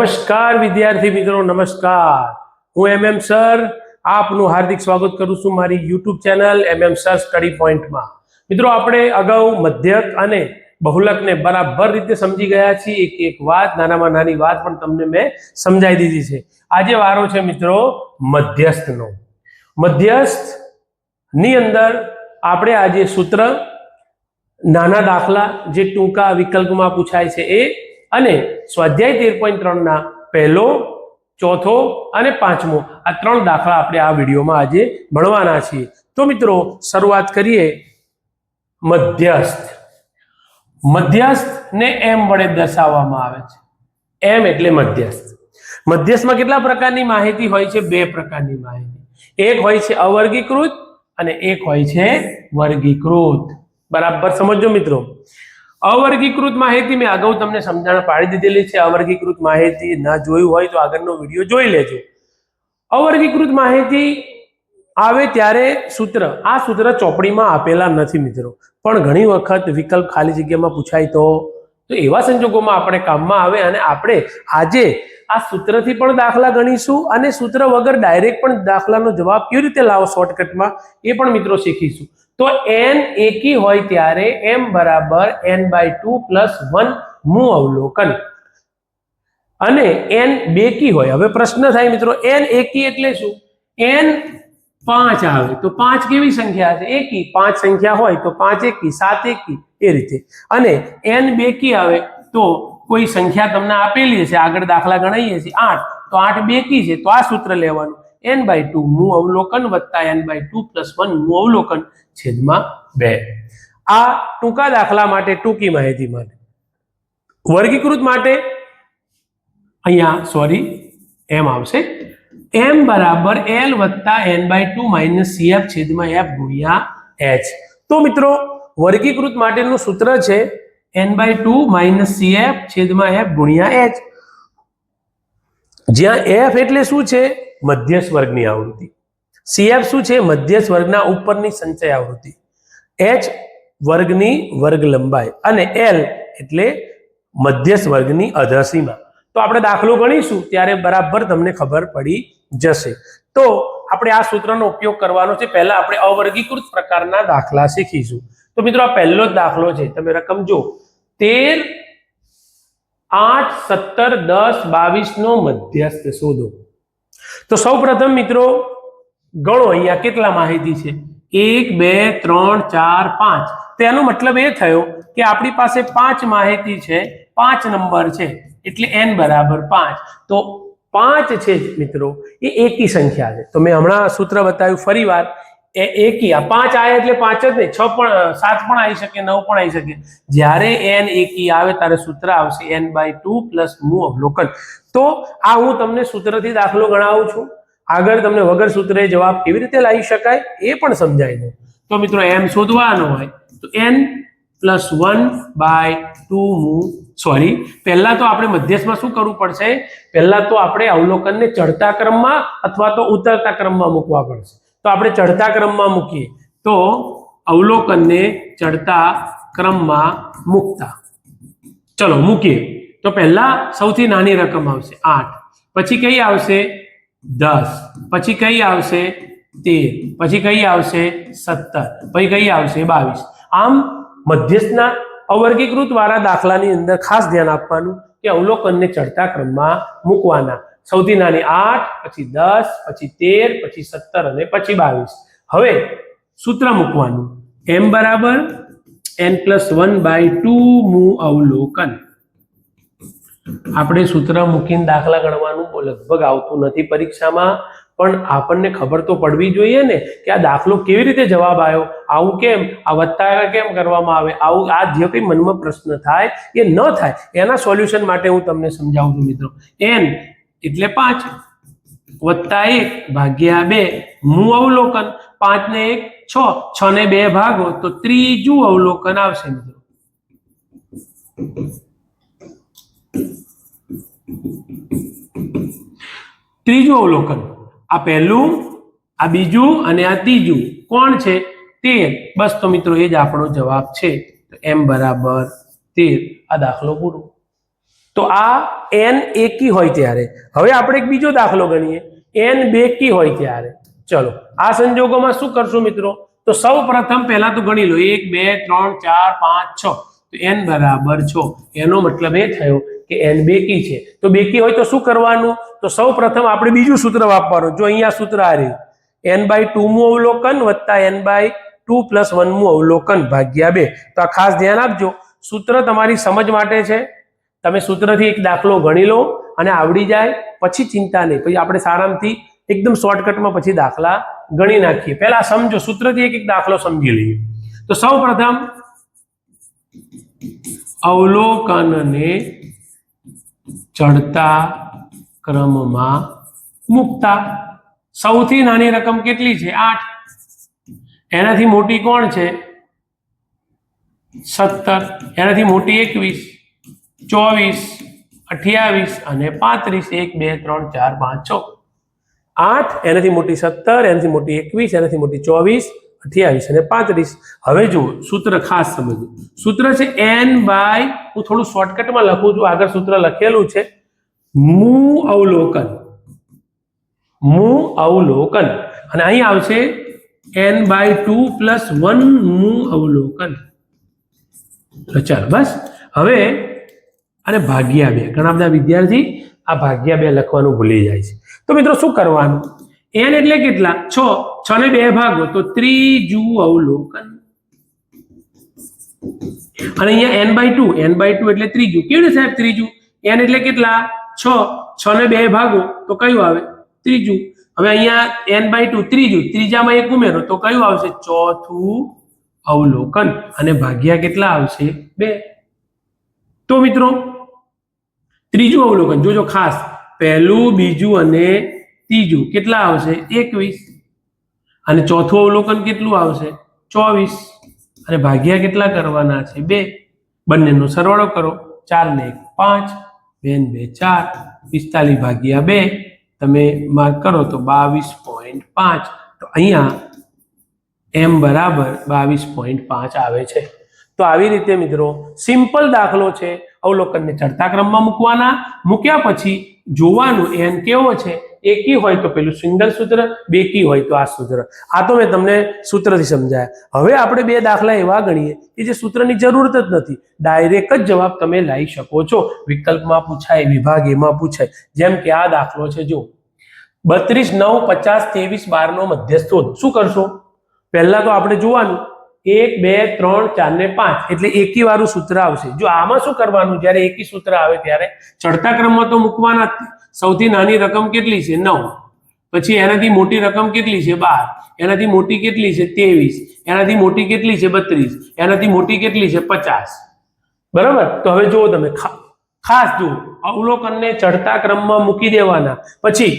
નમસ્કાર વિદ્યાર્થી મિત્રો, નમસ્કાર. હું MM સર આપનું હાર્દિક સ્વાગત કરું છું મારી YouTube channel MM sir study પોઈન્ટમાં. મિત્રો, આપણે અગાઉ મધ્યક અને બહુલકને બરાબર રીતે સમજી ગયા છીએ. એક વાત, નાનામાં નાની વાત પણ તમને મેં સમજાવી દીધી છે. આજે વારો છે મિત્રો મધ્યસ્થનો. મધ્યસ્થ ની અંદર આપણે આજે સૂત્ર, નાના દાખલા જે ટૂંકા વિકલ્પમાં પૂછાય છે એ, અને સ્વાધ્યાય 13.3 ના પહેલો, ચોથો અને પાંચમો આ ત્રણ દાખલા આપણે આ વિડીયોમાં આજે ભણવાના છીએ. તો મિત્રો, શરૂઆત કરીએ. મધ્યસ્થ. મધ્યસ્થને m વડે દર્શાવવામાં આવે છે. m એટલે મધ્યસ્થ. મધ્યસ્થમાં કેટલા પ્રકારની માહિતી હોય છે? બે પ્રકારની માહિતી. એક હોય છે અવર્ગીકૃત અને એક હોય છે વર્ગીકૃત. બરાબર સમજો મિત્રો. અવર્ગીકૃત માહિતી મેં અગાઉ તમને સમજણ પાડી દીધેલી છે. અવર્ગીકૃત માહિતી ના જોયું હોય તો આગળનો વિડીયો જોઈ લેજો. અવર્ગીકૃત માહિતી આવે ત્યારે સૂત્ર, આ સૂત્ર ચોપડીમાં આપેલા નથી મિત્રો, પણ ઘણી વખત વિકલ્પ ખાલી જગ્યામાં પૂછાય તો એવા સંજોગોમાં આપણે કામમાં આવે. અને આપણે આજે આ સૂત્રથી પણ દાખલા ગણીશું અને સૂત્ર વગર ડાયરેક્ટ પણ દાખલાનો જવાબ કેવી રીતે લાવો શોર્ટકટમાં એ પણ મિત્રો શીખીશું. તો n એકી હોય ત્યારે m બરાબર n/2 + 1 મું અવલોકન, અને n બેકી હોય. હવે પ્રશ્ન થાય મિત્રો, n એકી એટલે શું? n 5 આવે તો 5 કેવી સંખ્યા છે? એકી. 5 સંખ્યા હોય તો 5 એકી, 7 એકી, એ રીતે. અને n બેકી આવે તો કોઈ સંખ્યા તમને આપેલી હશે, આગળ દાખલા ગણાવીએ છીએ 8, તો 8 બેકી છે તો આ સૂત્ર લેવાનું, n/2 મું અવલોકન વત્તા n/2 + 1 મું અવલોકન છેદમાં 2. આ ટૂંકા દાખલા માટે, ટૂંકી માહિતી માટે. વર્ગીકૃત માટે અહીંયા m આવશે. m બરાબર l વત્તા n/2 - cf છેદમાં f ગુણ્યા h. તો મિત્રો, વર્ગીકૃત માટેનું સૂત્ર છે n/2 - cf છેદમાં f ગુણ્યા h, જ્યાં f એટલે શું છે? મધ્યસ્થ વર્ગની આવૃત્તિ. cf શું છે? મધ્યસ્થ વર્ગના ઉપરની સંચય આવૃત્તિ. h વર્ગની વર્ગ લંબાઈ, અને l એટલે મધ્યસ્થ વર્ગની અધસીમા. તો આપણે દાખલો ગણીશું ત્યારે બરાબર તમને ખબર પડી જશે. તો આપણે આ સૂત્રનો ઉપયોગ કરવાનો છે. પહેલા આપણે અવર્ગીકૃત પ્રકારના દાખલા શીખીશું. તો મિત્રો, આ પહેલો જ દાખલો છે. તમે રકમ જો, 13, 8, 17, 10, 22 નો મધ્યસ્થ શોધો. તો સૌ પ્રથમ મિત્રો ગણો, અહીંયા કેટલા માહિતી છે? 1, 2, 3, 4, 5. તેનો મતલબ એ થયો કે આપણી પાસે 5 માહિતી છે, 5 નંબર છે, એટલે n બરાબર 5. તો 5 છે મિત્રો એ એકી સંખ્યા છે. તો મેં હમણાં સૂત્ર બતાવ્યું ફરી વાર, એ એકી. આ 5 આવે એટલે 5 જ નહીં, 6 પણ, 7 પણ આવી શકે, 9 પણ આવી શકે. જ્યારે n એકી આવે ત્યારે સૂત્ર આવશે n/2 + મું અવલોકન. તો આ હું તમને સૂત્રથી દાખલો ગણાવું છું. આગળ તમને વગર સૂત્રે જવાબ કેવી રીતે લાવી શકાય એ પણ સમજાવી દઉં. તો મિત્રો, m શોધવાનો હોય તો n + 1/2 પહેલા તો આપણે મધ્યસ્થમાં શું કરવું પડશે? પહેલા તો આપણે અવલોકનને ચડતા ક્રમમાં અથવા તો ઉતરતા ક્રમમાં મૂકવા પડશે. તો આપણે ચડતા ક્રમમાં મૂકીએ. તો અવલોકનને ચડતા ક્રમમાં મૂકતા, ચલો મૂકીએ. તો પહેલા સૌથી નાની રકમ આવશે 8, પછી કઈ આવશે 10, પછી કઈ આવશે 13, પછી કઈ આવશે 17, પછી કઈ આવશે 22. આમ મધ્યસ્થના અવર્ગીકૃત વાળા દાખલાની અંદર ખાસ ધ્યાન આપવાનું કે અવલોકનને ચડતા ક્રમમાં મૂકવાના. સૌથી નાની 8, પછી 10, પછી 13, પછી 17 અને પછી 22. હવે સૂત્ર મૂકવાનું, m બરાબર n + 1/2 મું અવલોકન. આપણે સૂત્ર મૂકીને દાખલા ગણવાનું લગભગ આવતું નથી પરીક્ષામાં, પણ આપણને ખબર તો પડવી જોઈએ ને કે આ દાખલો કેવી રીતે જવાબ આવ્યો, આવું કેમ, આ વત્તા કેમ કરવામાં આવે, આવું આ જે કંઈ મનમાં પ્રશ્ન થાય એ ન થાય એના સોલ્યુશન માટે હું તમને સમજાવું છું મિત્રો. n એટલે 5 વત્તા 1 ભાગ્યા 2 મું અવલોકન. 5 ને 1 6, 6 ને 2 ભાગો તો ત્રીજું અવલોકન આવશે મિત્રો. ત્રીજું અવલોકન. આ પહેલું, આ બીજું અને આ ત્રીજું કોણ છે? 13. બસ, તો મિત્રો એ જ આપણો જવાબ છે. તો m બરાબર 13. આ દાખલો પૂરો. તો આ n એકી હોય ત્યારે. હવે આપણે એક બીજો દાખલો ગણીએ, n બેકી હોય ત્યારે. ચલો આ સંજોગોમાં શું કરશું મિત્રો? તો સૌ પ્રથમ પહેલા તો ગણી લો 1 2 3 4 5 6. તો n બરાબર 6. એનો મતલબ એ થયો કે n બેકી છે. તો બેકી હોય તો શું કરવાનું? તો સૌ પ્રથમ આપણે બીજું સૂત્ર વાપરવાનું. જો અહીંયા સૂત્ર આ રહ્યું, n/2 મું અવલોકન વત્તા n/2 + 1 મું અવલોકન ભાગ્યા 2. તો આ ખાસ ધ્યાન આપજો, સૂત્ર તમારી સમજ માટે છે. તમે સૂત્રથી એક દાખલો ગણી લો અને આવડી જાય પછી ચિંતા નહીં, પછી આપણે સારામથી એકદમ શોર્ટકટમાં પછી દાખલા ગણી નાખીએ. પહેલા સમજો, સૂત્રથી એક દાખલો સમજી લઈએ. તો સૌ પ્રથમ અવલોકનને ચડતા ક્રમમાં મૂકતા. સૌથી નાની રકમ કેટલી છે? 8. એનાથી મોટી કોણ છે? 17. એનાથી મોટી 21, 24, 28 અને 35. 1 2 3 4 5 6. 8, એનાથી મોટી 17, એનાથી મોટી 21, એનાથી મોટી 24, 28 અને 35. હવે જુઓ સૂત્ર ખાસ સમજો. સૂત્ર છે n/, હું થોડું શોર્ટકટમાં લખું છું, આગળ સૂત્ર લખેલું છે, મું અવલોકન. મું અવલોકન અને અહીં આવશે n/2 + 1 મું અવલોકન. તો ચાલો બસ. હવે અને ભાગ્યા 2. ઘણા બધા વિદ્યાર્થી આ ભાગ્યા 2 લખવાનું ભૂલી જાય છે. તો મિત્રો શું કરવાનું? n એટલે કેટલા? 6. 6 ને 2 ભાગો તો ત્રીજું અવલોકન. અને અહીંયા n/2 એટલે ત્રીજું. કેવું સાહેબ ત્રીજું? n એટલે કેટલા? 6. 6 ને 2 ભાગો તો કયું આવે? ત્રીજું. હવે અહીંયા n/2 ત્રીજું, ત્રીજામાં એક ઉમેરો તો કયું આવશે? ચોથું અવલોકન. અને ભાગ્યા કેટલા આવશે? 2. તો મિત્રો ત્રીજું અવલોકન જોજો ખાસ, પહેલું, બીજું અને ત્રીજું કેટલા આવશે? 21. અને ચોથું અવલોકન કેટલું આવશે? 24. અને ભાગ્યા કેટલા કરવાના છે? 2. બંનેનો સરવાળો કરો. 4 ને 1 5, 2 ને 2 4, 45 ભાગ્યા 2 તમે માર્ક કરો તો 22.5. તો અહીંયા m બરાબર 22.5 આવે છે. તો આવી રીતે મિત્રો સિમ્પલ દાખલો છે. અવલોકનને ચડતા ક્રમમાં મૂકવાના, મૂક્યા પછી જોવાનું n કેવો છે. એકી હોય તો પેલું સિંગલ સૂત્ર, બેકી હોય તો આ સૂત્ર. આ તો મેં તમને સૂત્રથી સમજાયા. હવે આપણે 2 દાખલા એવા ગણીએ કે જે સૂત્રની જરૂરત જ નથી, ડાયરેક્ટ જ જવાબ તમે લાવી શકો છો. વિકલ્પમાં પૂછાય, વિભાગ એમાં પૂછાય. જેમ કે આ દાખલો છે, જો 32 9 50 23 12 નો મધ્યસ્થ શોધ. શું કરશો? પહેલા તો આપણે જોવાનું 1 2 3 4 ને 5 એટલે એકી વાળું સૂત્ર આવશે. જો આમાં શું કરવાનું? જ્યારે એકી સૂત્ર આવે ત્યારે ચડતા ક્રમમાં તો મૂકવાના જ. સૌથી નાની રકમ કેટલી છે? 9. પછી એનાથી મોટી રકમ કેટલી છે? 12. એનાથી મોટી કેટલી છે? 23. એનાથી મોટી કેટલી છે? 32. એનાથી મોટી કેટલી છે? 50. બરાબર. તો હવે જુઓ તમે ખાસ જુઓ, અવલોકનને ચડતા ક્રમમાં મૂકી દેવાના. પછી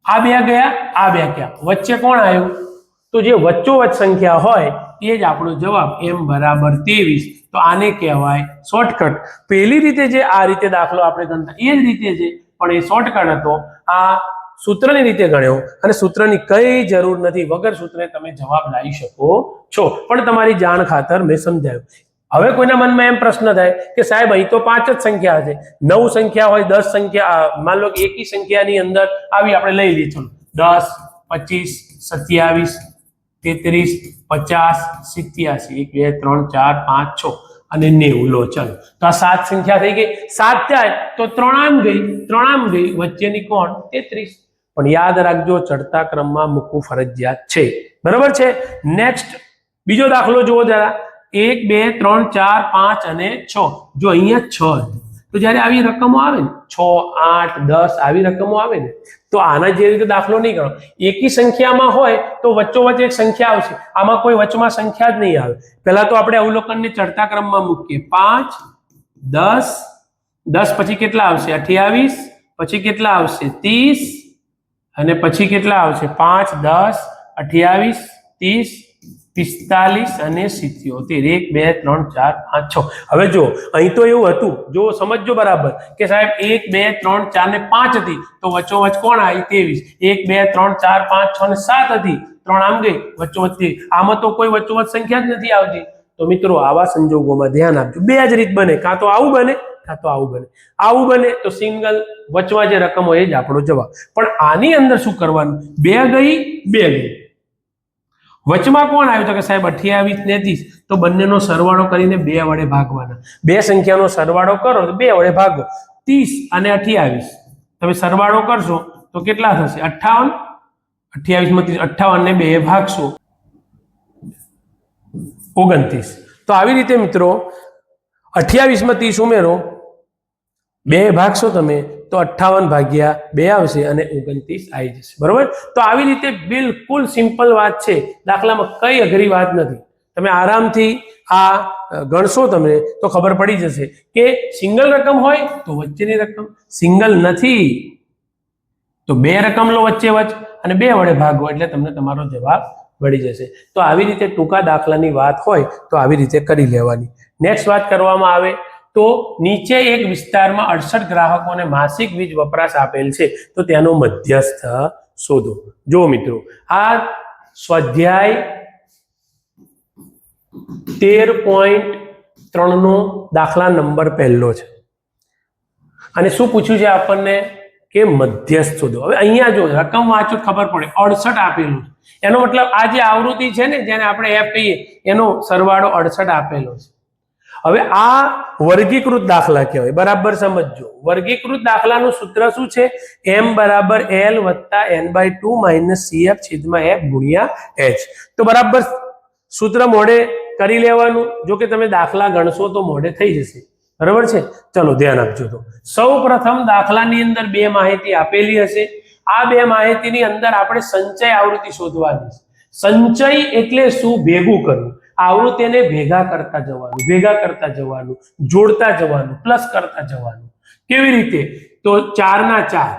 આ 2 ગયા, આ 2 ગયા, વચ્ચે કોણ આવ્યું? તો જે વચ્ચોવચ્ચ સંખ્યા હોય એ જ આપણો જવાબ. m બરાબર 23. તો આને કહેવાય શોર્ટકટ. પહેલી રીતે જે આ રીતે દાખલો આપણે ગણતા એ જ રીતે છે, પણ એ શોર્ટકટ હતો. આ સૂત્રની રીતે ગણ્યો અને સૂત્રની કઈ જરૂર નથી, વગર સૂત્રે તમે જવાબ લાવી શકો છો. પણ તમારી જાણ ખાતર મેં સમજાવ્યું. હવે કોઈના મનમાં એમ પ્રશ્ન થાય કે સાહેબ અહીં તો 5 જ સંખ્યા છે, 9 સંખ્યા હોય, 10 સંખ્યા, માન લો કે એકી સંખ્યાની અંદર આવી આપણે લઈ લઈએ. ચલો 10 25 27 33 50 87 1 2 3 4 5 6 અને 90. લો ચલો, તો આ 7 સંખ્યા થઈ ગઈ. 7 જાય તો 3 આમ ગઈ, 3 આમ ગઈ, વચ્ચેની કોણ? 33. પણ યાદ રાખજો, ચડતા ક્રમમાં મૂકવું ફરજિયાત છે. બરાબર છે. નેક્સ્ટ બીજો દાખલો જુઓ જરા. 1 2 3 4 5 અને 6. જો અહીંયા 6, તો જ્યારે આવી રકમો આવે ને 6 8 10 આવી રકમો આવે ને, તો આના જે રીતે દાખલો નહીં ગણો. એકી સંખ્યામાં હોય તો વચ્ચોવચ્ચ એક સંખ્યા આવશે, આમાં કોઈ વચમાં સંખ્યા જ નહીં આવે. પહેલા તો આપણે અવલોકનને ચડતા ક્રમમાં મૂકીએ. 5 10 10 પછી કેટલા આવશે? 28. પછી કેટલા આવશે? 30. અને પછી કેટલા આવશે? 5 10 28 30 45 અને 77. 1 2 3 4 5 6. હવે જો અહીં તો એવું હતું, જો સમજજો બરાબર, કે સાહેબ 1 2 3 4 ને 5 હતી તો વચ્ચોવચ્ચ કોણ આવી? 23. 1 2 3 4 5 6 ને 7 હતી, 3 આમ ગઈ, વચ્ચોવચ્ચ. આમાં તો કોઈ વચ્ચોવચ્ચ સંખ્યા જ નથી આવતી. તો મિત્રો આવા સંજોગોમાં ધ્યાન આપજો. 2 જ રીત બને, કાં તો આવું બને કાં તો આવું બને તો સિંગલ વચમાં જે રકમ હોય એ જ આપણો જવાબ. પણ આની અંદર શું કરવાનું? 2 ગઈ વચમાં કોણ આવ્યું? તો કે સાહેબ 28 ને 30, તો બંનેનો સરવાળો કરીને 2 વડે ભાગવાના. બે સંખ્યાનો સરવાળો કરો તો 2 વડે ભાગો. 30 અને 28 તમે સરવાળો કરશો તો કેટલા થશે? 58. 28 માંથી 58 ને 2 ભાગશો 29. તો આવી રીતે મિત્રો 28 માં 30 ઉમેરો, 2 ભાગશો તમે તો 58 ભાગ્યા 2 આવશે અને 29 આવી જશે. બરોબર? તો આવી રીતે બિલકુલ સિમ્પલ વાત છે. દાખલામાં કઈ અઘરી વાત નથી. તમે આરામથી આ ગણશો તમે તો ખબર પડી જશે કે સિંગલ રકમ હોય તો વચ્ચેની રકમ, સિંગલ નથી તો 2 રકમ લો વચ્ચે અને 2 વડે ભાગો એટલે તમને તમારો જવાબ મળી જશે. તો આવી રીતે ટૂંકા દાખલાની વાત હોય તો આવી રીતે કરી લેવાની. નેક્સ્ટ વાત કરવામાં આવે તો નીચે એક વિસ્તારમાં 68 ગ્રાહકોને માસિક વીજ વપરાશ આપેલ છે, તો તેનો મધ્યસ્થ શોધો. જો મિત્રો, આ સ્વાધ્યાય 13.3 નો દાખલા નંબર 1 છે અને શું પૂછ્યું છે આપણને કે મધ્યસ્થ શોધો. હવે અહીંયા જો રકમ વાંચો ખબર પડે 68 આપેલું છે, એનો મતલબ આ જે આવૃત્તિ છે ને જેને આપણે f કહીએ એનો સરવાળો 68 આપેલો છે. હવે આ વર્ગીકૃત દાખલા કહેવાય. બરાબર સમજજો. વર્ગીકૃત દાખલાનું સૂત્ર શું છે? m = l + n/2 - cf / f * h. તો બરાબર સૂત્ર મોઢે કરી લેવાનું. જો કે તમે દાખલા ગણશો તો મોઢે થઈ જશે. બરાબર છે? ચલો ધ્યાન આપજો. તો સૌ પ્રથમ દાખલાની અંદર 2 માહિતી આપેલી હશે. આ 2 માહિતીની અંદર આપણે સંચય આવૃત્તિ શોધવાની છે. સંચય એટલે શું? ભેગું કરવું. આવૃત્તિને ભેગા કરતા જવાનું, જોડતા જવાનું, પ્લસ કરતા જવાનું. કેવી રીતે? તો 4 ના 4,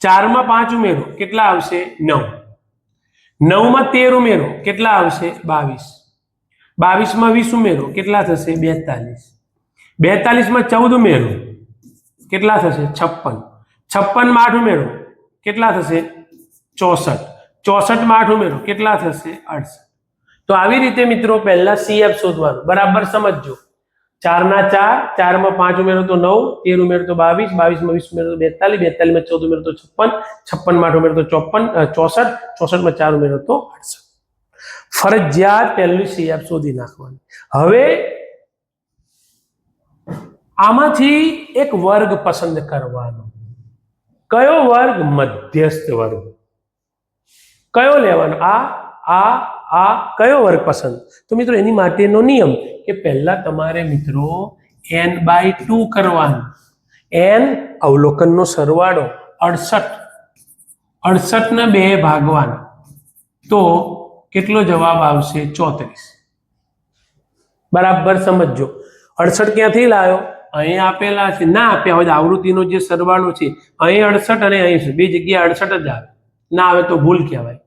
4 માં 5 ઉમેરો કેટલા આવશે? 9. 9 માં 13 ઉમેરો કેટલા આવશે? 22. 22 માં 20 ઉમેરો કેટલા થશે? 42. 42 માં 14 ઉમેરો કેટલા થશે? 56. 56 માં 8 ઉમેરો કેટલા થશે? 64. 64 માં 8 ઉમેરો કેટલા થશે? 68. તો આવી રીતે મિત્રો પહેલા CF શોધવાનું. બરાબર સમજજો. 4 ના 4, 4 માં 5 ઉમેરો તો 9, 13 ઉમેરો તો 22, 22 માં 20 ઉમેરો તો 42, 42 માં 14 ઉમેરો તો 56, 56 માં 8 ઉમેરો તો 64, 64 માં 4 ઉમેરો તો 68. ફરજિયાત પહેલું CF શોધી નાખવાનું. હવે આમાંથી એક વર્ગ પસંદ કરવાનો. કયો વર્ગ? મધ્યસ્થ વર્ગ. કયો લેવાનો? આ કયો વર્ગ પસંદ? તો મિત્રો એની માટેનો નિયમ કે પહેલા તમારે મિત્રો n/2 કરવાનું. n અવલોકનનો સરવાળો 68 ને 2 ભાગવાના તો કેટલો જવાબ આવશે? 34. બરાબર સમજજો. 68 ક્યાંથી લાવ્યો? અહીં આપેલા છે. ના આપ્યા હોય આવૃત્તિનો જે સરવાળો છે અહીં 68 અને અહીં છે, બે જગ્યાએ 68 જ આવે. ના આવે તો ભૂલ કહેવાય.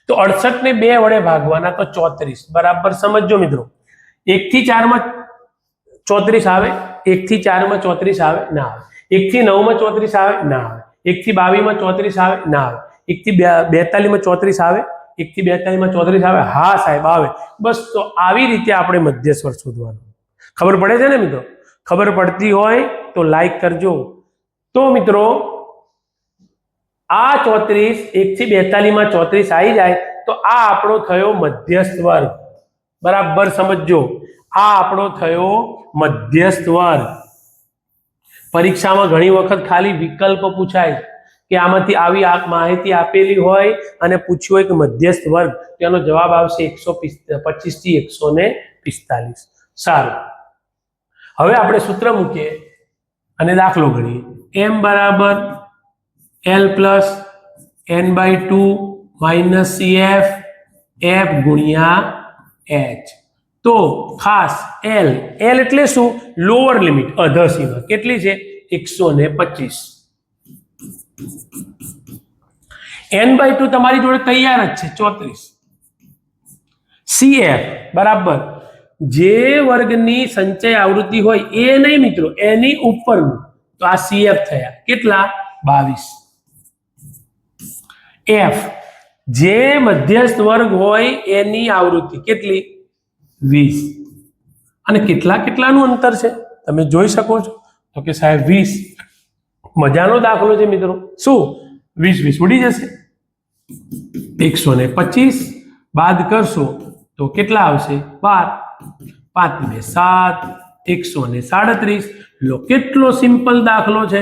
તો 68 ને 2 વડે ભાગવાના તો 34. બરાબર સમજજો મિત્રો. 1 થી 4 માં 34 આવે, 1 થી 4 માં 34 આવે? ના આવે. 1 થી 9 માં 34 આવે? ના આવે. 1 થી 22 માં 34 આવે? ના આવે. 1 થી 42 માં 34 આવે? 1 થી 42 માં 34 આવે? હા સાહેબ આવે. બસ તો આવી રીતે આપણે મધ્યસ્થ વર્ગ શોધવાનું. ખબર પડે છે ને મિત્રો? ખબર પડતી હોય તો લાઈક કરજો. તો મિત્રો આ 34, 1 થી 42 માં 34 આવી જાય તો આ આપણો થયો મધ્યસ્થ વર્ગ. બરાબર સમજજો. આ આપણો થયો મધ્યસ્થ વર્ગ. પરીક્ષામાં ઘણી વખત ખાલી વિકલ્પ પૂછાય કે આમાંથી આવી માહિતી આપેલી હોય અને પૂછ્યું હોય કે મધ્યસ્થ વર્ગ, તેનો જવાબ આવશે 125 થી 145. સારું. હવે આપણે સૂત્ર મૂકીએ અને દાખલો ગણીએ. m = l + n/2 - cf f * h. તો ખાસ l એટલે શું? લોઅર લિમિટ, અધર સીમા. કેટલી છે? 125. n/2 તમારી જોડે તૈયાર જ છે 34. cf બરાબર જે વર્ગની સંચય આવૃત્તિ હોય એ નહીં મિત્રો, એની ઉપરનું. તો આ CF થયા કેટલા? 22. f જે મધ્યસ્થ વર્ગ હોય એની આવૃત્તિ કેટલી? 20. અને કેટલાનું અંતર છે? તમે જોઈ શકો છો તો કે સાહેબ 20 મજાનો દાખલો છે મિત્રો શું 20 ઉડી જશે 125 બાદ કરશો તો કેટલા આવશે 12 5 ને 7 137 લો કેટલો સિમ્પલ દાખલો છે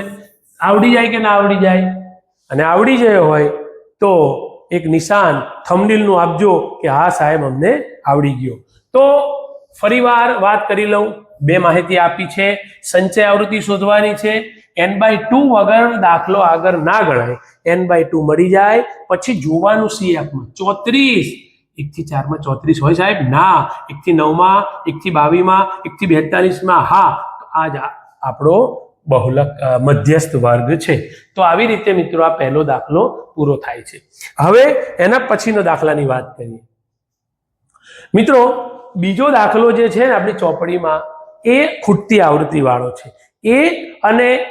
આવડી જાય કે ના આવડી જાય અને આવડી જાય હોય તો એક નિશાન થંબનેલ નું આપજો કે હા સાહેબ અમને આવડી ગયો તો ફરીવાર વાત કરી લઉં બે માહિતી આપી છે સંચય આવૃત્તિ શોધવાની છે n/2 વગર દાખલો આગળ ના ગણાય n/2 મળી જાય પછી જોવાનું CF માં 34 1 થી 4 માં 34 હોય સાહેબ ના 1 થી 9 માં 1 થી 22 માં 1 થી 42 માં હા આ જ આપણો બહુલક મધ્યસ્થ વર્ગ છે તો આવી રીતે મિત્રો આ પહેલો દાખલો પૂરો થાય છે હવે એના પછીનો દાખલાની વાત કરીએ મિત્રો બીજો દાખલો જે છે ને આપણી ચોપડીમાં એ ખૂટતી આવૃત્તિ વાળો છે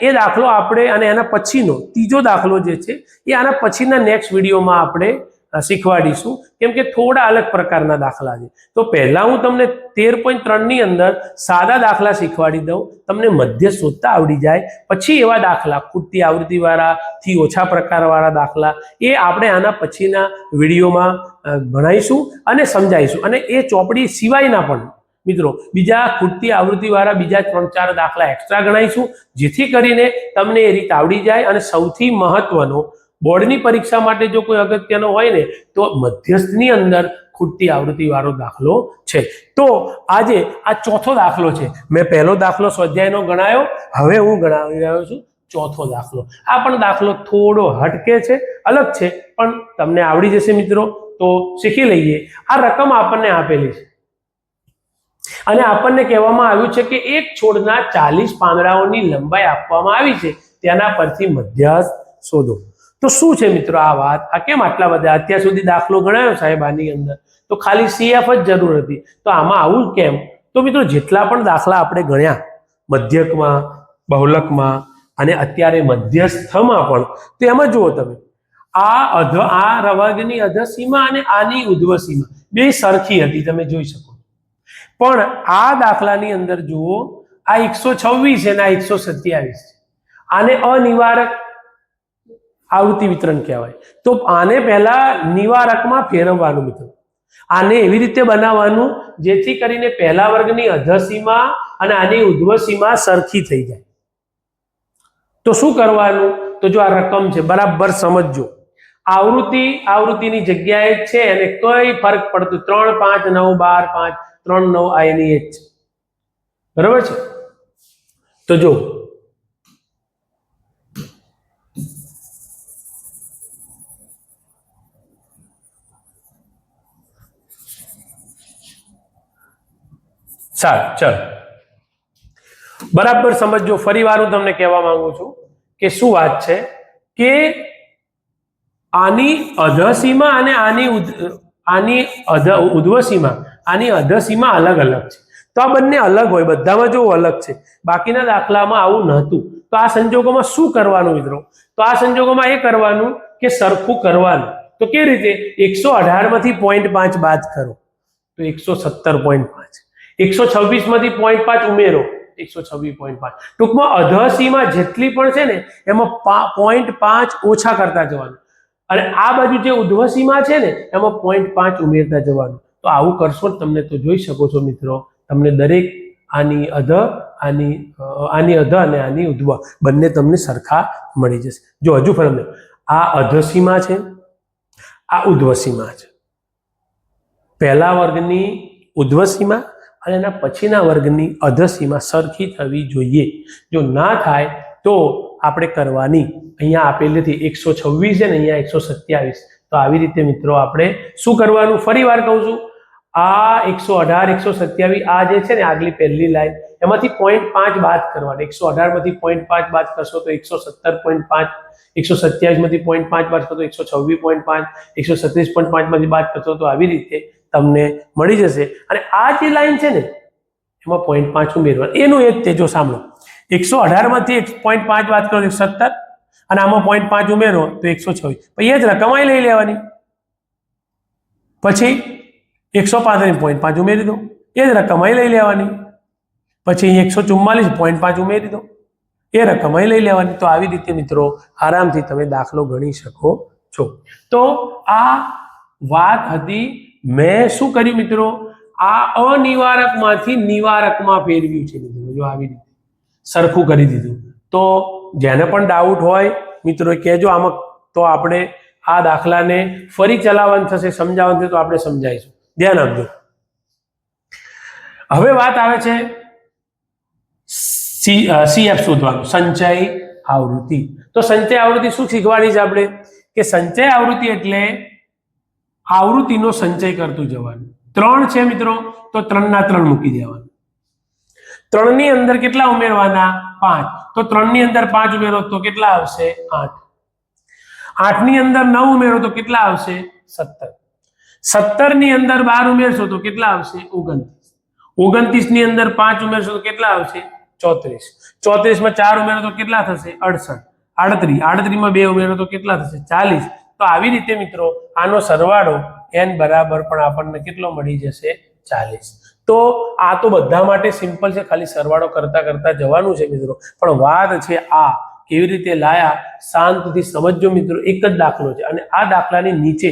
એ દાખલો આપણે અને એના પછીનો ત્રીજો દાખલો જે છે એ આના પછીના નેક્સ્ટ વિડીયોમાં આપણે શીખવાડીશું કેમ કે થોડા અલગ પ્રકારના દાખલા છે તો પહેલા હું તમને 13.3 ની અંદર સાદા દાખલા શીખવાડી દઉં તમને મધ્ય શોધતા આવડી જાય પછી એવા દાખલા ખૂટતી આવૃત્તિ વાળા થી ઓછા પ્રકારવાળા દાખલા એ આપણે આના પછીના વિડીયોમાં ભણાવીશું અને સમજાવીશું અને એ ચોપડી સિવાયના પણ મિત્રો બીજા ખૂટતી આવૃત્તિ વાળા બીજા 3-4 દાખલા એક્સ્ટ્રા ગણાવીશું જેથી કરીને તમને એ રીત આવડી જાય અને સૌથી મહત્વનો બોર્ડની પરીક્ષા માટે જો કોઈ અગત્યનો હોય ને તો મધ્યસ્થની અંદર ખૂટતી આવૃત્તિ વાળો દાખલો છે તો આજે આ ચોથો દાખલો છે મેં પહેલો દાખલો સ્વાધ્યાયનો ગણાયો હવે હું ગણાવી રહ્યો છું ચોથો દાખલો આ પણ દાખલો થોડો હટકે છે અલગ છે પણ તમને આવડી જશે મિત્રો તો શીખી લઈએ આ રકમ આપણને આપેલી છે અને આપણને કહેવામાં આવ્યું છે કે એક છોડના 40 પાંદડાઓની લંબાઈ આપવામાં આવી છે તેના પરથી મધ્યસ્થ શોધો તો શું છે મિત્રો આ વાત આ કેમ આટલા બધા અત્યાર સુધી દાખલો ગણાયો સાહેબ આની અંદર તો ખાલી CF જ જરૂર હતી તો આમાં આવું કેમ તો મિત્રો જેટલા પણ દાખલા આપણે ગણ્યા મધ્યકમાં બહુલકમાં અને અત્યારે મધ્યસ્થમાં પણ તો એમાં જુઓ તમે આ વર્ગની અધસીમા અને આની ઉધ્વસીમા બે સરખી હતી તમે જોઈ શકો પણ આ દાખલાની અંદર જુઓ આ 126 અને આ 127 છે આને અનિવારક આવૃત્તિ વિતરણ કહેવાય તો આને પહેલા નિવારકમાં ફેરવવાનું મિત્રો આને એવી રીતે બનાવવાનું જેથી કરીને પહેલા વર્ગની અધસીમા અને આની ઉધ્વસીમા સરખી થઈ જાય તો શું કરવાનું તો જો આ રકમ છે બરાબર સમજજો આવૃત્તિની જગ્યાએ છે અને કઈ ફરક પડતું 3 5 9 12 5 3 9 આ એની જ છે બરાબર છે તો જો સારું ચલો બરાબર સમજો ફરીવાર હું તમને કહેવા માંગુ છું કે શું વાત છે કે આની અધસીમા અને આની ઉધ્વસીમા આની અધસીમા અલગ અલગ છે તો આ બંને અલગ હોય બધામાં જો અલગ છે બાકીના દાખલામાં આવું નહોતું તો આ સંજોગોમાં શું કરવાનું મિત્રો તો આ સંજોગોમાં એ કરવાનું કે સરખું કરવાનું તો કેવી રીતે 118 માંથી 0.5 બાદ કરો તો 117.5 126 માંથી 0.5 ઉમેરો 126.5 ટૂંકમાં અધસીમા જેટલી પણ છે ને એમાં 0.5 ઓછા કરતા જવાનું અને આ બાજુ જે ઉધ્વસીમા છે ને એમાં 0.5 ઉમેરતા જવાનું તો આવું કરશો તમને તો જોઈ શકો છો મિત્રો તમને દરેક આની અધ અને આની ઉધ્વ બંને તમને સરખા મળી જશે જો હજુ ફરક આ અધસીમા છે આ ઉધ્વસીમા છે પહેલા વર્ગની ઉધ્વસીમા અને એના પછીના વર્ગની અધસીમા સરખી થવી જોઈએ જો ના થાય તો આપણે કરવાની અહીંયા આપેલી હતી 126 છે ને અહીંયા 127 તો આવી રીતે મિત્રો આપણે શું કરવાનું ફરીવાર કહું છું આ 118 127 આ જે છે ને આગલી પહેલી લાઈન એમાંથી 0.5 બાદ કરવાની 118 માંથી 0.5 બાદ કરશો તો 117.5 127 માંથી 0.5 બાદ કરશો તો 126.5 137.5 માંથી બાદ કરશો તો આવી રીતે તમને મળી જશે અને આ જે લાઈન છે ને એમાં 0.5 ઉમેરવાનું એનું એ જ તે જો સાંભળો 118 માંથી 0.5 બાદ કરો 117 અને આમાં 0.5 ઉમેરો તો 126 પછી એ જ રકમ અહીં લઈ લેવાની પછી 135.5 ઉમેરી દો એ જ રકમ અહીં લઈ લેવાની પછી અહીં 144.5 ઉમેરી દો, એ રકમ અહીં લઈ લેવાની. તો આવી રીતે મિત્રો આરામથી તમે દાખલો ગણી શકો છો. તો આ વાત હતી. મેં શું કર્યું મિત્રો, આ અનિવારકમાંથી નિવારકમાં ફેરવ્યું છે મિત્રો. જો આવી રીતે સરખું કરી દીધું. તો જેને પણ ડાઉટ હોય મિત્રો કહેજો આમાં, તો આપણે આ દાખલાને ફરી ચલાવવાનું થશે, સમજાવવાનું થશે તો આપણે સમજાવીશું. ધ્યાન આપજો. હવે વાત આવે છે CF શોધવાનું, સંચય આવૃત્તિ. તો સંચય આવૃત્તિ શું શીખવાની છે આપણે, કે સંચય આવૃત્તિ એટલે આવૃત્તિનો સંચય કરતું જવાનું. 3 છે મિત્રો, તો 3 ના 3 મૂકી દેવાના. 3 ની અંદર કેટલા ઉમેરવાના? 5. તો 3 ની અંદર 5 ઉમેરો તો કેટલા આવશે? 8. 8 ની અંદર 9 ઉમેરો તો કેટલા આવશે? 17. 17 ની અંદર 12 ઉમેરશો તો કેટલા આવશે? 29. 29 ની અંદર 5 ઉમેરશો તો કેટલા આવશે? 34. 34 માં 4 ઉમેરો તો કેટલા થશે? 68. 38. 38 માં 2 ઉમેરો તો કેટલા થશે? 40. તો આવી રીતે મિત્રો આનો સરવાળો n બરાબર પણ આપણને કેટલો મળી જશે? 40. તો આ તો બધા માટે સિમ્પલ છે, ખાલી સરવાળો કરતા કરતા જવાનું છે મિત્રો. પણ વાત છે આ કેવી રીતે લાયા, શાંતિથી સમજજો મિત્રો. એક જ દાખલો છે અને આ દાખલાની નીચે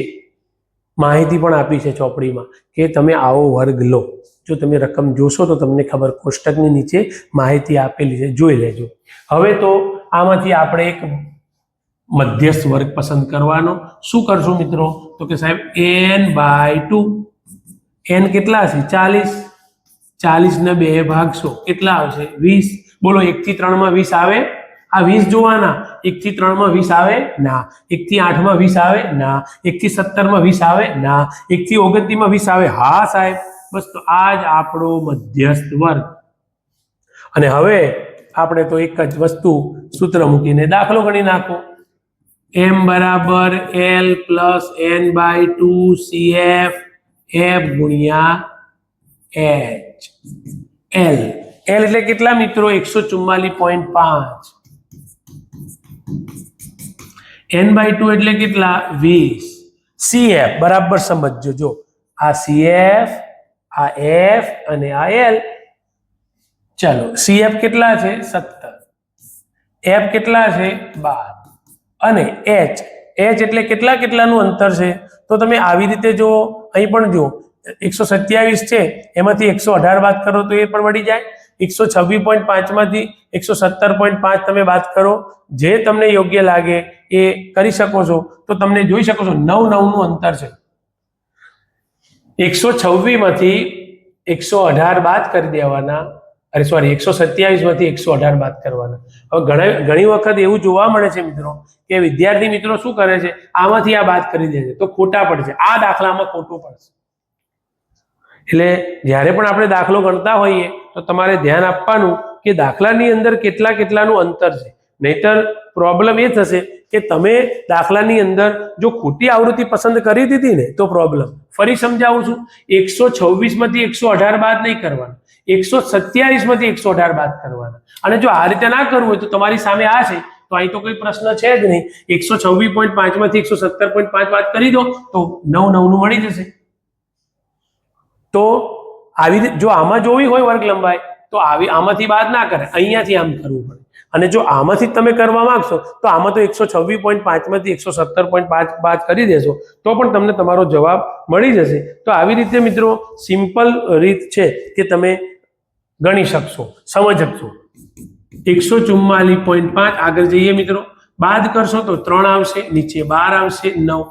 માહિતી પણ આપી છે ચોપડીમાં કે તમે આવો વર્ગ લો. જો તમે રકમ જોશો તો તમને ખબર, કોષ્ટકની નીચે માહિતી આપેલી છે, જોઈ લેજો. હવે તો આમાંથી આપણે એક મધ્યસ્થ વર્ગ પસંદ કરવાનો. શું કરશું મિત્રો, તો કે સાહેબ n/2. n કેટલા છે? 40. 40 ને 2 ભાગશો કેટલા આવશે? 20. બોલો 1 થી 3 માં 20 આવે? આ 20 જોવાના. 1 થી 3 માં 20 આવે? ના. 1 થી 8 માં 20 આવે? ના. 1 થી 17 માં 20 આવે? ના. 1 થી 29 માં 20 આવે? હા સાહેબ. બસ તો આ જ આપણો મધ્યસ્થ વર્ગ. અને હવે આપણે તો એક જ વસ્તુ સૂત્ર મૂકીને દાખલો ગણી નાખો. m બરાબર l plus n/2 CF f ગુણ્યા h. l એટલે કેટલા મિત્રો? 144.5. n/2 એટલે કેટલા? 20. CF બરાબર સમજજો. જો આ CF, આ f અને આ l. ચલો CF કેટલા છે? 17. f કેટલા છે? 12. અને h એટલે કેટલાનું અંતર છે? તો તમે આવી રીતે જો, અહીં પણ જો 127 છે, એમાંથી 118 બાદ કરો તો એ પણ મળી જાય. 126.5 માંથી 117.5 તમે બાદ કરો. જે તમને યોગ્ય લાગે એ કરી શકો છો. તો તમને જોઈ શકો છો 9 નું અંતર છે. 126 માંથી 118 બાદ કરી દેવાના. અરે સોરી, 127 માંથી 118 બાદ કરવાના. હવે ઘણી વખત એવું જોવા મળે છે મિત્રો કે વિદ્યાર્થી મિત્રો શું કરે છે, આમાંથી આ બાદ કરી દે છે તો ખોટા પડશે. આ દાખલામાં ખોટું પડશે. એટલે જ્યારે પણ આપણે દાખલો ગણતા હોઈએ તો તમારે ધ્યાન આપવાનું કે દાખલાની અંદર કેટલાનું અંતર છે. નહીતર પ્રોબ્લેમ એ થશે કે તમે દાખલાની અંદર જો ખોટી આવૃત્તિ પસંદ કરી દીધી ને તો પ્રોબ્લેમ. ફરી સમજાવું છું, 126 માંથી 118 બાદ નહીં કરવાના, 127 માંથી 118 બાદ કરવાના. અને જો આ રીતે ના કરવું હોય તો તમારી સામે આ છે, તો અહીં તો કોઈ પ્રશ્ન છે જ નહીં. 126.5 માંથી 117.5 બાદ કરી દો તો 9 નું મળી જશે. તો આવી રીતે જો આમાં જોવી હોય વર્ગ લંબાઈ તો આમાંથી બાદ ના કરે, અહીંયાથી આમ કરવું પડે. અને જો આમાંથી તમે કરવા માંગશો તો આમાં તો 126.5 માંથી 117.5 બાદ કરી દેશો તો પણ તમને તમારો જવાબ મળી જશે. તો આવી રીતે મિત્રો સિમ્પલ રીત છે કે તમે ગણી શકશો, સમજશો. 144.5 આગળ જઈએ મિત્રો. બાદ કરશો તો 3 આવશે, નીચે 12 આવશે, 9.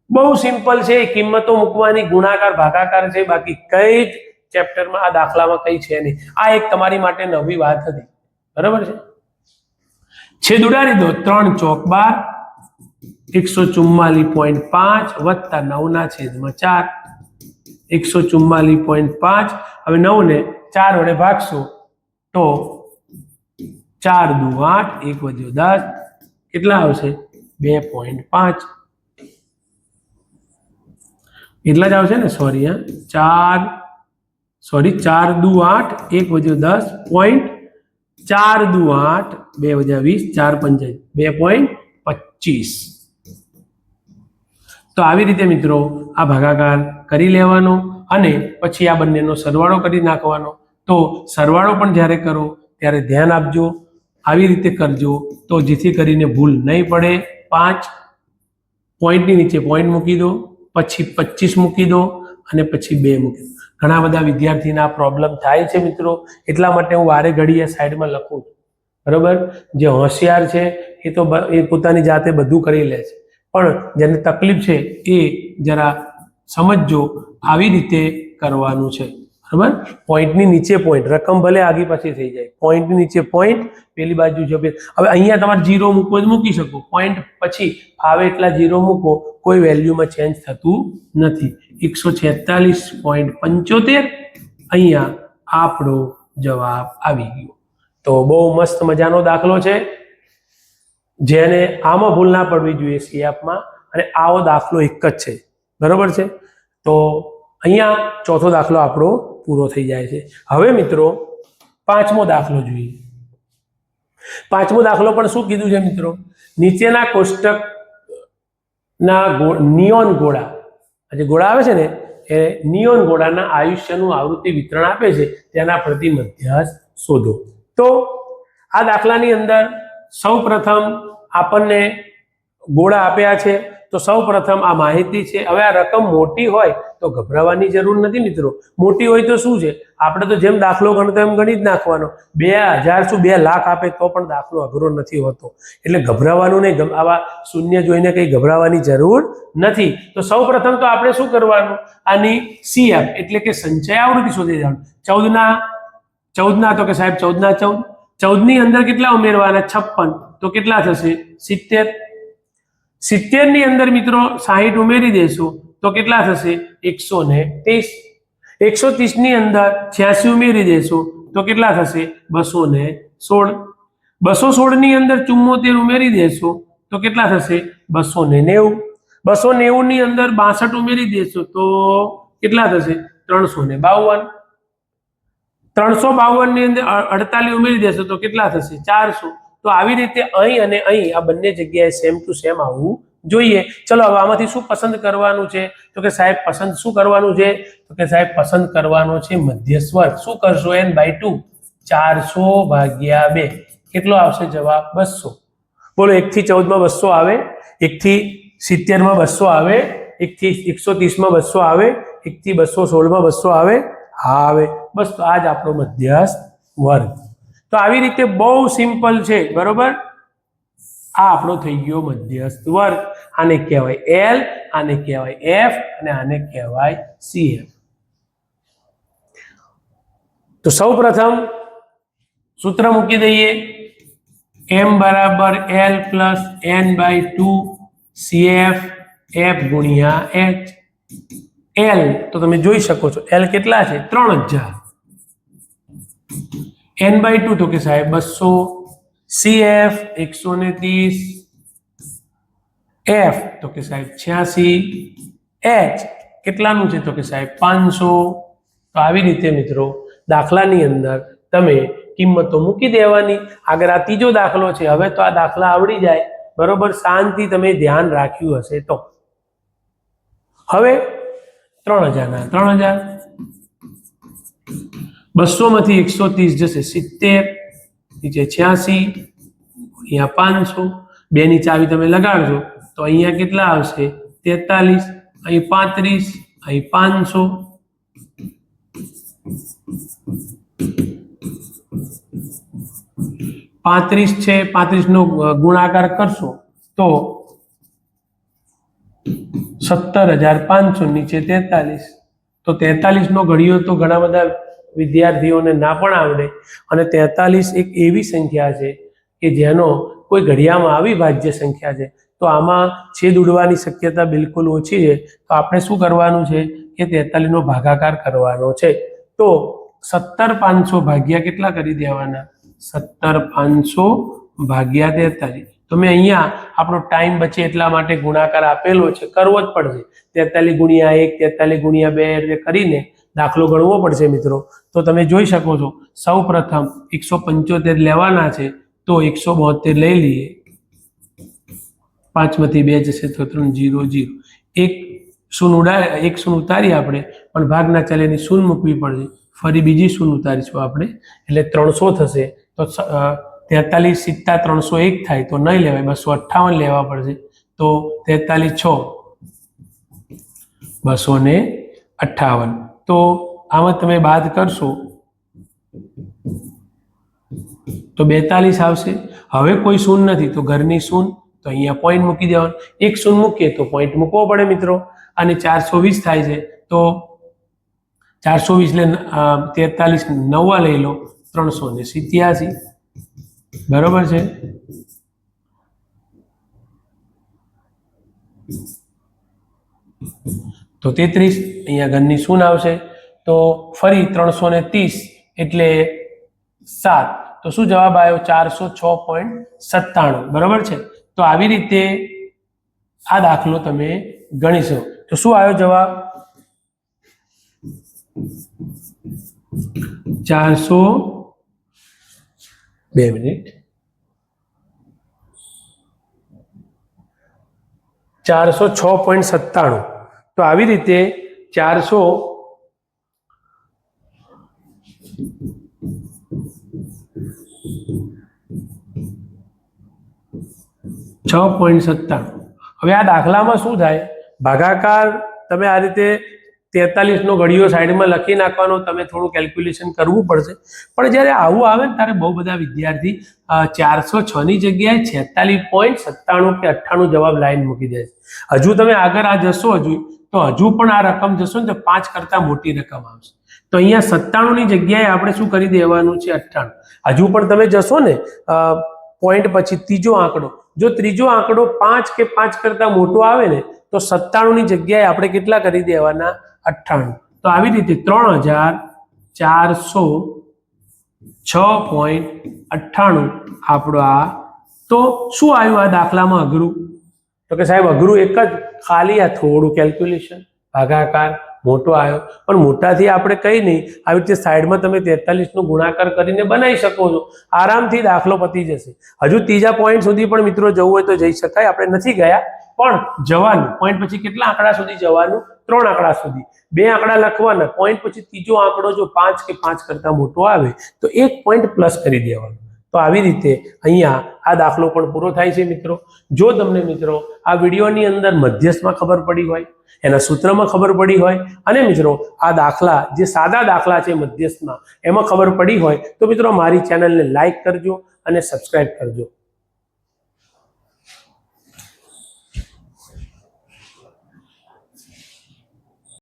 બહુ સિમ્પલ છે. કિંમતો મૂકવાની, ગુણાકાર ભાગાકાર છે, બાકી કઈ જ ચેપ્ટરમાં આ દાખલામાં કઈ છે નહીં. આ એક તમારી માટે નવી વાત હતી, બરાબર છે. છેદ ઉડાડી દો. 3 ચોક 12, 144.5 વત્તા 9 ના છેદમાં 4, 144.5. હવે 9 ને 4 વડે ભાગશો તો 4 દુ 8, 1 વધ્યો 10, કેટલા આવશે? 2.5. એટલા જ આવશે ને? સોરી, 4 દુ 8, 1 વધ્યો 10, 4 દુ 8, 2 વધ્યા 20, 4 પંચા 2.25. તો આવી રીતે મિત્રો આ ભાગાકાર કરી લેવાનો અને પછી આ બંનેનો સરવાળો કરી નાખવાનો. તો સરવાળો પણ જ્યારે કરો ત્યારે ધ્યાન આપજો, આવી રીતે કરજો તો જેથી કરીને ભૂલ નહીં પડે. 5 પોઈન્ટની નીચે પોઈન્ટ મૂકી દો, પછી 25 મૂકી દો અને પછી 2 મૂકી દો. ઘણા બધા વિદ્યાર્થીના પ્રોબ્લેમ થાય છે મિત્રો, એટલા માટે હું વારે ઘડીએ સાઈડમાં લખું છું. બરોબર, જે હોશિયાર છે એ તો એ પોતાની જાતે બધું કરી લે છે, પણ જેને તકલીફ છે એ જરા સમજજો, આવી રીતે કરવાનું છે. બરાબર, પોઈન્ટની નીચે પોઈન્ટ, રકમ ભલે આગી પાછી થઈ જાય, પોઈન્ટની નીચે પોઈન્ટ, પેલી બાજુ જો હવે અહીંયા તમારે 0 મૂકવો મૂકી શકો, પોઈન્ટ પછી ફાવે એટલા 0 મૂકો, કોઈ વેલ્યુમાં ચેન્જ થતું નથી. 146.75 અહીંયા આપણો જવાબ આવી ગયો. તો બહુ મસ્ત મજાનો દાખલો છે, જેને આમાં ભૂલ ના પડવી જોઈએ સીએફમાં, અને આવો દાખલો એક જ છે. બરોબર છે, તો અહીંયા ચોથો દાખલો આપણો પૂરો થઈ જાય છે. હવે મિત્રો પાંચમો દાખલો જોઈએ. પાંચમો દાખલો પણ શું કીધું છે મિત્રો, નીચેના કોષ્ટકના નિયોન ગોળા, જે ગોળા આવે છે ને એ નિયોન ગોળાના આયુષ્યનું આવૃત્તિ વિતરણ આપે છે, તેના પ્રતિ મધ્યસ્થ શોધો. તો આ દાખલાની અંદર સૌ પ્રથમ આપણને ગોળા આપ્યા છે, તો સૌ પ્રથમ આ માહિતી છે. હવે આ રકમ મોટી હોય તો ગભરાવાની જરૂર નથી મિત્રો. મોટી હોય તો શું છે, આપણે તો જેમ દાખલો ગણતો એમ ગણી જ નાખવાનો. 2000 શું 2 લાખ આપે તો પણ દાખલો અઘરો નથી હોતો, એટલે ગભરાવાનું નહીં. આવા શૂન્ય જોઈને કંઈ ગભરાવાની જરૂર નથી. તો સૌ પ્રથમ તો આપણે શું કરવાનું, આની સીએફ એટલે કે સંચય આવૃત્તિ શોધી દેવાનું. 14 ના તો કે સાહેબ 14 ના 14, 14 ની અંદર કેટલા ઉમેરવાના, 56, તો કેટલા થશે 70. 70 ની અંદર મિત્રો 60 ઉમેરી દેશો તો કેટલા થશે 130. 130 ની અંદર 86 ઉમેરી દેશો તો કેટલા થશે 216. 216 ની અંદર 74 ઉમેરી દેશો તો કેટલા થશે 290. 290 ની અંદર 62 ઉમેરી દેશો તો કેટલા થશે 352. 352 ની અંદર 48 ઉમેરી દેશો તો કેટલા થશે 400. તો આવી રીતે અહીં અને અહીં આ બંને જગ્યાએ સેમ ટુ સેમ આવવું જોઈએ. ચલો હવે આમાંથી શું પસંદ કરવાનું છે, તો કે સાહેબ પસંદ શું કરવાનું છે, તો કે સાહેબ પસંદ કરવાનો છે મધ્યસ્થ વર્ગ. શું કરશો, n/2, 400/2 કેટલો આવશે જવાબ 200. બોલો 1 થી 14 માં 200 આવે, 1 થી 70 માં 200 આવે, 1 થી 130 માં 200 આવે, 1 થી 216 માં 200 આવે. હા આવે. બસ, તો આ જ આપણો મધ્યસ્થ વર્ગ. તો આવી રીતે બહુ સિમ્પલ છે. બરોબર, આ આપણો થઈ ગયો મધ્યસ્થ વર્ગ. આને કહેવાય L, આને કહેવાય F અને આને કહેવાય CF. તો સૌ પ્રથમ સૂત્ર મૂકી દઈએ, m બરાબર L plus n/2 CF F ગુણ્યા H. L તો તમે જોઈ શકો છો, L કેટલા છે 3000. n/2 તો કે સાહેબ 200, CF 130, F તો કે સાહેબ 86, H કેટલાનું છે તો કે સાહેબ 500. તો આવી રીતે મિત્રો દાખલાની અંદર તમે કિંમતો મૂકી દેવાની. આગળ આ ત્રીજો દાખલો છે. હવે તો આ દાખલા આવડી જાય, બરોબર, શાંતિ તમે ધ્યાન રાખ્યું હશે તો. હવે 3000 ના 3000, 200 માંથી 130 જશે 70, નીચે 86 અહીંયા 500. 2 ની ચાવી તમે લગાડજો તો અહીંયા કેટલા આવશે 43, અહીં 35, અહીં 500. 35 છે, 35 નો ગુણાકાર કરશો તો 17,500, નીચે 43. તો 43 નો ઘડિયો તો ઘણા બધા વિદ્યાર્થીઓને ના પણ આવડે, અને 43 એક એવી સંખ્યા છે કે જેનો કોઈ ઘડિયામાં આવી ભાજ્ય સંખ્યા છે, તો આમાં છેદ ઉડવાની શક્યતા બિલકુલ ઓછી છે. તો આપણે શું કરવાનું છે કે 43 નો ભાગાકાર કરવાનો છે. તો 17,500 ભાગ્યા કેટલા કરી દેવાના, 17,500 ભાગ્યા 43. તો મેં અહીંયા આપણો ટાઈમ બચે એટલા માટે ગુણાકાર આપેલો છે, કરવો જ પડશે. 43 ગુણ્યા 1, 43 ગુણ્યા 2 એટલે કરીને દાખલો ગણવો પડશે મિત્રો. તો તમે જોઈ શકો છો, સૌ પ્રથમ 175 લેવાના છે, તો 172 લઈ લઈએ. 5 માંથી 2 જશે તો 3 0 0. એક શૂન્ય ઉતારી આપણે, પણ ભાગના ચાલે એની શૂન્ય મૂકવી પડશે. ફરી બીજી શૂન્ય ઉતારીશું આપણે, એટલે 300 થશે. તો 43 + 301 થાય તો નહીં લેવાય, 258 લેવા પડશે. તો 43 × 6 258. તો આમાં તમે બાદ કરશો તો 42 આવશે. હવે કોઈ શૂન્ય નથી તો ઘરની શૂન્ય, તો અહીંયા પોઈન્ટ મૂકી દેવાનો. એક શૂન્ય મૂકીએ તો પોઈન્ટ મૂકવો પડે મિત્રો. અને 420 થાય છે તો 420 લે 43 9 લઈ લો 387. બરોબર છે. તો 33 અહીંયા ઘરની શૂન્ય આવશે. તો ફરી 330 એટલે 7. તો શું જવાબ આવ્યો? 406.97. બરોબર છે. તો આવી રીતે આ દાખલો તમે ગણીશો. તો શું આવ્યો જવાબ? 406.97. તો આવી રીતે 406.97. હવે આ દાખલામાં શું થાય? ભાગાકાર તમે આ રીતે 43 નો ઘડિયો સાઈડમાં લખી નાખવાનો, તમે થોડું કેલ્ક્યુલેશન કરવું પડશે. પણ જ્યારે આવું આવે ને ત્યારે બહુ બધા વિદ્યાર્થી 406 ની જગ્યાએ 46.97 કે 98 જવાબ લાઈન મૂકી દે છે. હજુ તમે આગળ આ જશો તો હજુ પણ આ રકમ જશો ને તો 5 કરતા મોટી રકમ આવશે. તો અહીંયા 97 ની જગ્યાએ આપણે શું કરી દેવાનું છે? 98. હજુ પણ તમે જશો ને પોઈન્ટ પછી ત્રીજો આંકડો, જો ત્રીજો આંકડો 5 કે 5 કરતા મોટો આવે ને તો 97 ની જગ્યાએ આપણે કેટલા કરી દેવાના? 98. તો આવી રીતે 3406.98 આપણો આ. તો શું આવ્યું આ દાખલામાં અઘરું? તો કે સાહેબ અઘરું એક જ, ખાલી આ થોડું કેલ્ક્યુલેશન, ભાગાકાર મોટો આવ્યો. પણ મોટાથી આપણે કઈ નહીં, આવી રીતે સાઈડમાં તમે 43 નો ગુણાકાર કરીને બનાવી શકો છો. આરામથી દાખલો પતી જશે. હજુ ત્રીજા પોઈન્ટ સુધી પણ મિત્રો જવું હોય તો જઈ શકાય. આપણે નથી ગયા પણ જવાનું. પોઈન્ટ પછી કેટલા આંકડા સુધી જવાનું? 3 આંકડા સુધી. 2 આંકડા લખવાના. પોઈન્ટ પછી ત્રીજો આંકડો જો 5 કે 5 કરતા મોટો આવે તો 1 પોઈન્ટ પ્લસ કરી દેવાનો. તો આવી રીતે અહીંયા આ દાખલો પણ પૂરો થાય છે મિત્રો. જો તમને મિત્રો આ વિડીયોની અંદર મધ્યસ્થમાં ખબર પડી હોય, એના સૂત્રમાં ખબર પડી હોય, અને મિત્રો આ દાખલા જે સાદા દાખલા છે મધ્યસ્થમાં એમાં ખબર પડી હોય તો મિત્રો મારી ચેનલને લાઈક કરજો અને સબસ્ક્રાઇબ કરજો.